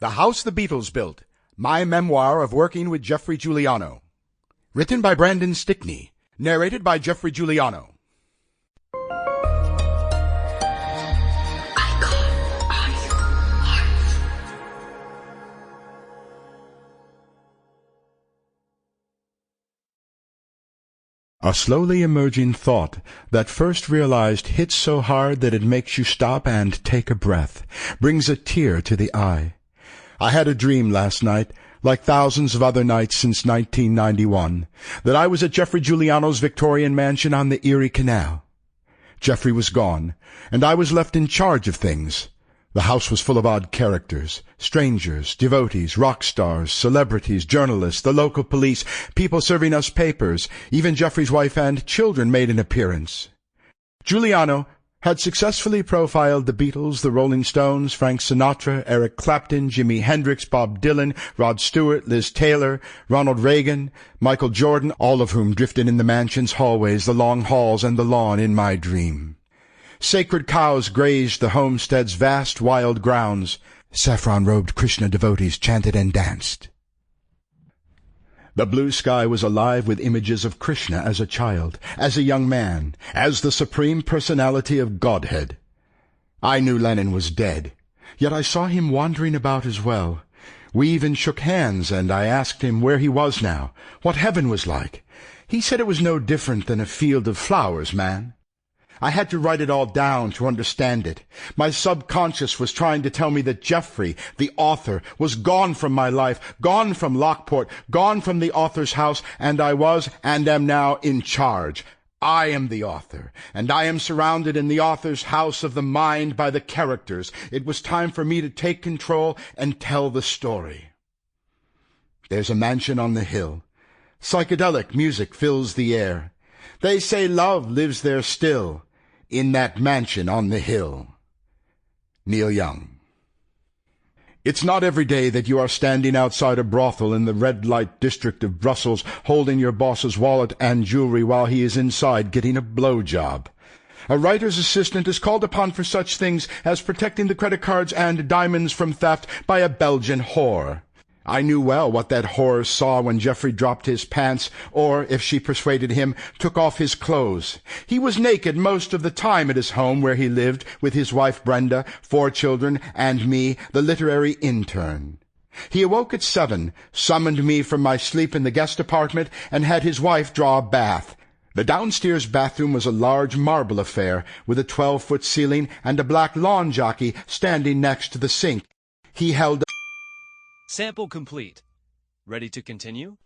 The House the Beatles Built, my memoir of working with Geoffrey Giuliano. Written by Brandon Stickney. Narrated by Geoffrey Giuliano. A slowly emerging thought that first realized hits so hard that it makes you stop and take a breath, brings a tear to the eye. I had a dream last night, like thousands of other nights since 1991, that I was at Geoffrey Giuliano's Victorian mansion on the Erie Canal. Geoffrey was gone, and I was left in charge of things. The house was full of odd characters, strangers, devotees, rock stars, celebrities, journalists, the local police, people serving us papers. Even Geoffrey's wife and children made an appearance. Giuliano had successfully profiled the Beatles, the Rolling Stones, Frank Sinatra, Eric Clapton, Jimi Hendrix, Bob Dylan, Rod Stewart, Liz Taylor, Ronald Reagan, Michael Jordan, all of whom drifted in the mansion's hallways, the long halls, and the lawn in my dream. Sacred cows grazed the homestead's vast wild grounds. Saffron-robed Krishna devotees chanted and danced. The blue sky was alive with images of Krishna as a child, as a young man, as the supreme personality of Godhead. I knew Lenin was dead, yet I saw him wandering about as well. We even shook hands, and I asked him where he was now, what heaven was like. He said it was no different than a field of flowers, man. I had to write it all down to understand it. My subconscious was trying to tell me that Geoffrey, the author, was gone from my life, gone from Lockport, gone from the author's house, and I was and am now in charge. I am the author, and I am surrounded in the author's house of the mind by the characters. It was time for me to take control and tell the story. There's a mansion on the hill. Psychedelic music fills the air. They say love lives there still, in that mansion on the hill. Neil Young. It's not every day that you are standing outside a brothel in the red-light district of Brussels, holding your boss's wallet and jewelry while he is inside getting a blowjob. A writer's assistant is called upon for such things as protecting the credit cards and diamonds from theft by a Belgian whore. I knew well what that whore saw when Geoffrey dropped his pants, or, if she persuaded him, took off his clothes. He was naked most of the time at his home where he lived, with his wife Brenda, 4 children, and me, the literary intern. He awoke at 7, summoned me from my sleep in the guest apartment, and had his wife draw a bath. The downstairs bathroom was a large marble affair, with a 12-foot ceiling and a black lawn jockey standing next to the sink. He held Sample complete. Ready to continue?